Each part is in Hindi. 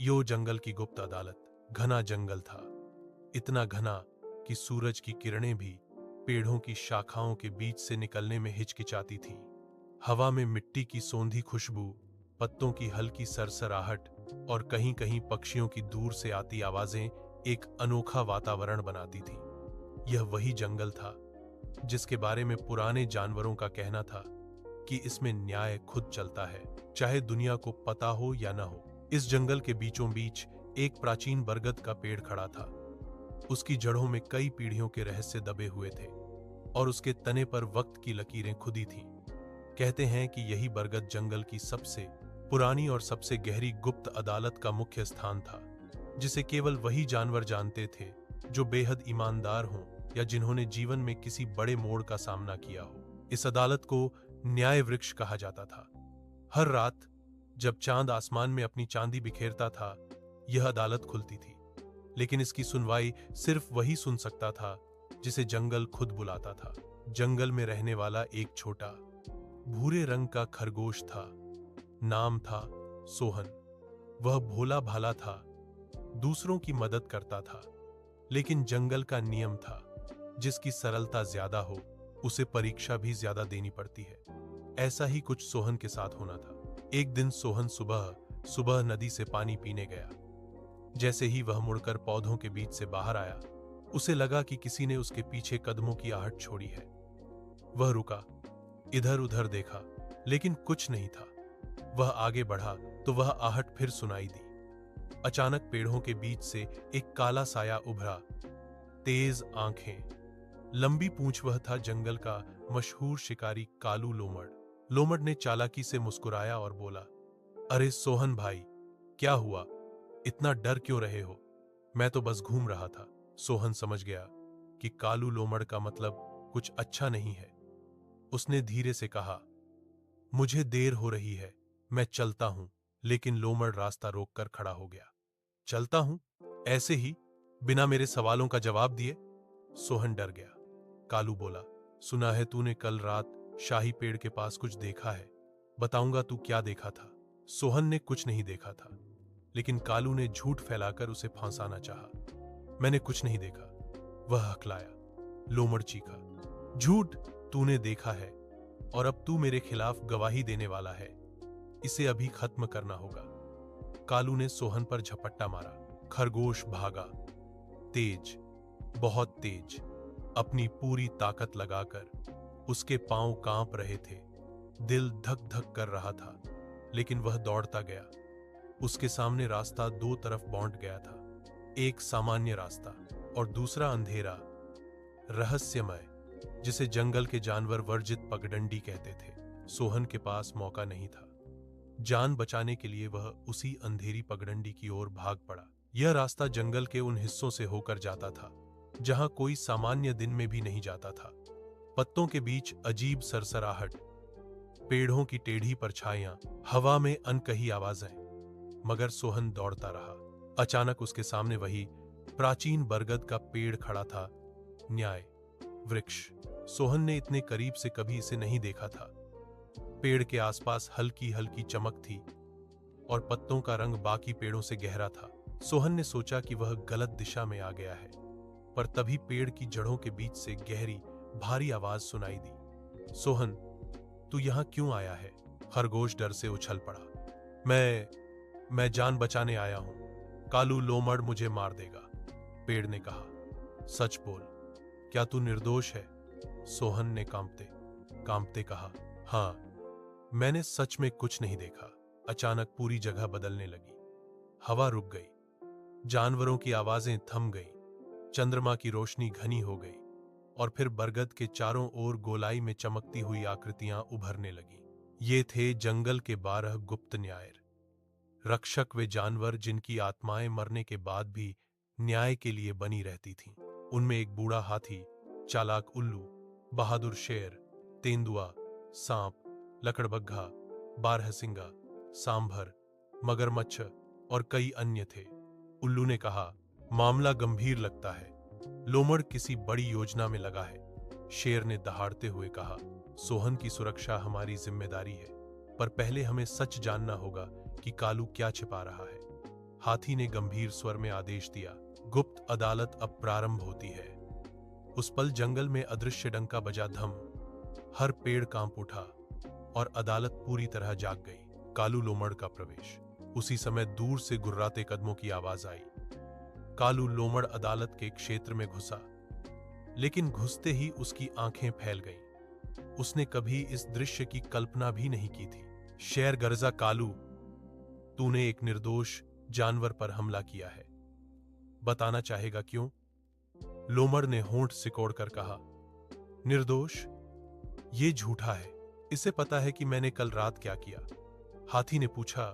यो जंगल की गुप्त अदालत। घना जंगल था, इतना घना कि सूरज की किरणें भी पेड़ों की शाखाओं के बीच से निकलने में हिचकिचाती थीं। हवा में मिट्टी की सोंधी खुशबू, पत्तों की हल्की सरसराहट और कहीं कहीं पक्षियों की दूर से आती आवाजें एक अनोखा वातावरण बनाती थीं। यह वही जंगल था जिसके बारे में पुराने जानवरों का कहना था कि इसमें न्याय खुद चलता है, चाहे दुनिया को पता हो या न हो। इस जंगल के बीचों बीच एक प्राचीन बरगद का पेड़ खड़ा था। उसकी जड़ों में कई पीढ़ियों के रहस्य दबे हुए थे और उसके तने पर वक्त की लकीरें खुदी थीं। कहते हैं कि यही बरगद जंगल की सबसे पुरानी और सबसे गहरी गुप्त अदालत का मुख्य स्थान था, जिसे केवल वही जानवर जानते थे जो बेहद ईमानदार हों या जिन्होंने जीवन में किसी बड़े मोड़ का सामना किया हो। इस अदालत को न्याय वृक्ष कहा जाता था। हर रात जब चांद आसमान में अपनी चांदी बिखेरता था, यह अदालत खुलती थी, लेकिन इसकी सुनवाई सिर्फ वही सुन सकता था जिसे जंगल खुद बुलाता था। जंगल में रहने वाला एक छोटा भूरे रंग का खरगोश था। नाम था सोहन। वह भोला भाला था, दूसरों की मदद करता था, लेकिन जंगल का नियम था, जिसकी सरलता ज्यादा हो उसे परीक्षा भी ज्यादा देनी पड़ती है। ऐसा ही कुछ सोहन के साथ होना था। एक दिन सोहन सुबह सुबह नदी से पानी पीने गया। जैसे ही वह मुड़कर पौधों के बीच से बाहर आया, उसे लगा कि किसी ने उसके पीछे कदमों की आहट छोड़ी है। वह रुका, इधर उधर देखा, लेकिन कुछ नहीं था। वह आगे बढ़ा तो वह आहट फिर सुनाई दी। अचानक पेड़ों के बीच से एक काला साया उभरा। तेज आंखें, लंबी पूंछ। वह था जंगल का मशहूर शिकारी कालू लोमड़। लोमड़ ने चालाकी से मुस्कुराया और बोला, अरे सोहन भाई, क्या हुआ? इतना डर क्यों रहे हो? मैं तो बस घूम रहा था। सोहन समझ गया कि कालू लोमड़ का मतलब कुछ अच्छा नहीं है। उसने धीरे से कहा, मुझे देर हो रही है, मैं चलता हूं। लेकिन लोमड़ रास्ता रोककर खड़ा हो गया। चलता हूं? ऐसे ही, बिना मेरे सवालों का जवाब दिए? सोहन डर गया। कालू बोला, सुना है तूने कल रात शाही पेड़ के पास कुछ देखा है। बताऊंगा तू क्या देखा था। सोहन ने कुछ नहीं देखा था, लेकिन कालू ने झूठ फैलाकर उसे फंसाना चाहा। मैंने कुछ नहीं देखा, वह हकलाया। लोमड़ चीखा, झूठ! तूने देखा है और अब तू मेरे खिलाफ गवाही देने वाला है। इसे अभी खत्म करना होगा। कालू ने सोहन पर झपट्टा मारा। खरगोश भागा, तेज, बहुत तेज, अपनी पूरी ताकत लगाकर। उसके पांव कांप रहे थे, दिल धक धक कर रहा था, लेकिन वह दौड़ता गया। उसके सामने रास्ता दो तरफ बांट गया था, एक सामान्य रास्ता और दूसरा अंधेरा, रहस्यमय, जिसे जंगल के जानवर वर्जित पगडंडी कहते थे। सोहन के पास मौका नहीं था। जान बचाने के लिए वह उसी अंधेरी पगडंडी की ओर भाग पड़ा। यह रास्ता जंगल के उन हिस्सों से होकर जाता था जहां कोई सामान्य दिन में भी नहीं जाता था। पत्तों के बीच अजीब सरसराहट, पेड़ों की टेढ़ी परछाइयां, हवा में अनकही आवाजें। मगर सोहन दौड़ता रहा। अचानक उसके सामने वही प्राचीन बरगद का पेड़ खड़ा था, न्याय वृक्ष। सोहन ने इतने करीब से कभी इसे नहीं देखा था। पेड़ के आसपास हल्की हल्की चमक थी और पत्तों का रंग बाकी पेड़ों से गहरा था। सोहन ने सोचा कि वह गलत दिशा में आ गया है, पर तभी पेड़ की जड़ों के बीच से गहरी भारी आवाज सुनाई दी, सोहन, तू यहां क्यों आया है? खरगोश डर से उछल पड़ा। मैं जान बचाने आया हूं। कालू लोमड़ मुझे मार देगा। पेड़ ने कहा, सच बोल, क्या तू निर्दोष है? सोहन ने कांपते कांपते कहा, हां, मैंने सच में कुछ नहीं देखा। अचानक पूरी जगह बदलने लगी। हवा रुक गई, जानवरों की आवाजें थम गईं, चंद्रमा की रोशनी घनी हो गई और फिर बरगद के चारों ओर गोलाई में चमकती हुई आकृतियां उभरने लगीं। ये थे जंगल के 12 गुप्त न्याय रक्षक, वे जानवर जिनकी आत्माएं मरने के बाद भी न्याय के लिए बनी रहती थीं। उनमें एक बूढ़ा हाथी, चालाक उल्लू, बहादुर शेर, तेंदुआ, सांप, लकड़बग्घा, बारहसिंगा, सांभर, मगरमच्छ और कई अन्य थे। उल्लू ने कहा, मामला गंभीर लगता है, लोमड़ किसी बड़ी योजना में लगा है। शेर ने दहाड़ते हुए कहा, सोहन की सुरक्षा हमारी जिम्मेदारी है, पर पहले हमें सच जानना होगा कि कालू क्या छिपा रहा है। हाथी ने गंभीर स्वर में आदेश दिया, गुप्त अदालत अब प्रारंभ होती है। उस पल जंगल में अदृश्य डंका बजा, धम। हर पेड़ कांप उठा और अदालत पूरी तरह जाग गई। कालू लोमड़ का प्रवेश। उसी समय दूर से गुर्राते कदमों की आवाज आई। कालू लोमड़ अदालत के क्षेत्र में घुसा, लेकिन घुसते ही उसकी आंखें फैल गईं। उसने कभी इस दृश्य की कल्पना भी नहीं की थी। शेर गर्जा, कालू, तूने एक निर्दोष जानवर पर हमला किया है। बताना चाहेगा क्यों? लोमड़ ने होंठ सिकोड़कर कहा। निर्दोष? ये झूठा है। इसे पता है कि मैंने कल रात क्या किया। हाथी ने पूछा।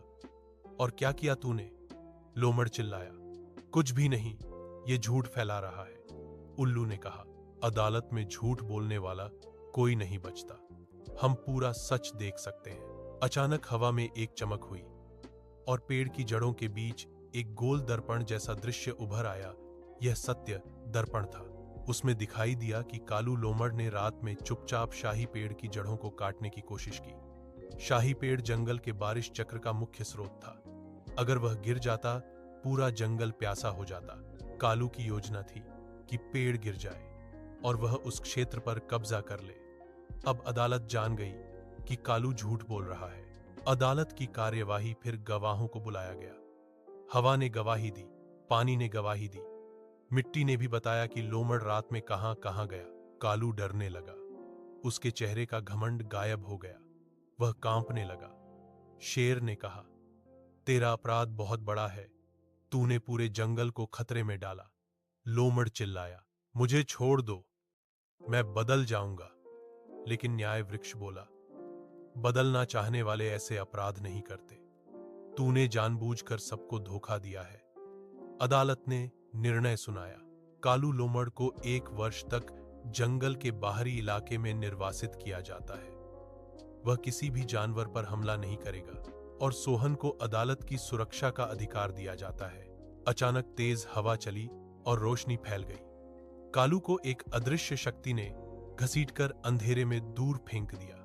और क्या किया तूने? लोमड़ चिल्लाया। कुछ भी नहीं, ये झूठ फैला रहा है। उल्लू ने कहा। अदालत में झूठ बोलने वाला कोई नहीं बचता। हम पूरा सच देख सकते हैं। अचानक हवा में एक चमक हुई और पेड़ की जड़ों के बीच एक गोल दर्पण जैसा दृश्य उभर आया। यह सत्य दर्पण था। उसमें दिखाई दिया कि कालू लोमड़ ने रात में चुपचाप शाही पेड़ की जड़ों को काटने की कोशिश की। शाही पेड़ जंगल के बारिश चक्र का मुख्य स्रोत था। अगर वह गिर जाता, पूरा जंगल प्यासा हो जाता। कालू की योजना थी कि पेड़ गिर जाए और वह उस क्षेत्र पर कब्जा कर ले। अब अदालत जान गई कि कालू झूठ बोल रहा है। अदालत की कार्यवाही फिर गवाहों को बुलाया गया। हवा ने गवाही दी, पानी ने गवाही दी, मिट्टी ने भी बताया कि लोमड़ रात में कहां कहां गया। कालू डरने लगा। उसके चेहरे का घमंड गायब हो गया। वह कांपने लगा। शेर ने कहा, तेरा अपराध बहुत बड़ा है। तूने पूरे जंगल को खतरे में डाला। लोमड़ चिल्लाया, मुझे छोड़ दो, मैं बदल जाऊंगा। लेकिन न्याय वृक्ष बोला, बदलना चाहने वाले ऐसे अपराध नहीं करते। तूने जानबूझकर सबको धोखा दिया है। अदालत ने निर्णय सुनाया। कालू लोमड़ को 1 वर्ष तक जंगल के बाहरी इलाके में निर्वासित किया जाता है। वह किसी भी जानवर पर हमला नहीं करेगा और सोहन को अदालत की सुरक्षा का अधिकार दिया जाता है। अचानक तेज हवा चली और रोशनी फैल गई। कालू को एक अदृश्य शक्ति ने घसीटकर अंधेरे में दूर फेंक दिया।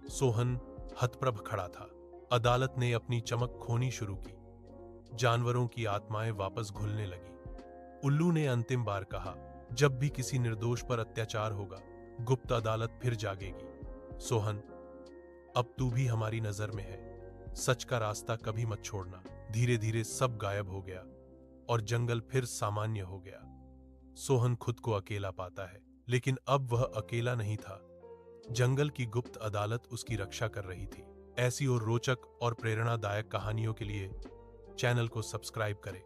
सोहन हतप्रभ खड़ा था। अदालत ने अपनी चमक खोनी शुरू की। जानवरों की आत्माएं वापस घुलने लगी। उल्लू ने अंतिम बार कहा, जब भी किसी निर्दोष पर अत्याचार होगा, गुप्त अदालत फिर जागेगी। सोहन, अब तू भी हमारी नजर में है। सच का रास्ता कभी मत छोड़ना। धीरे धीरे सब गायब हो गया और जंगल फिर सामान्य हो गया। सोहन खुद को अकेला पाता है, लेकिन अब वह अकेला नहीं था। जंगल की गुप्त अदालत उसकी रक्षा कर रही थी। ऐसी और रोचक और प्रेरणादायक कहानियों के लिए चैनल को सब्सक्राइब करें।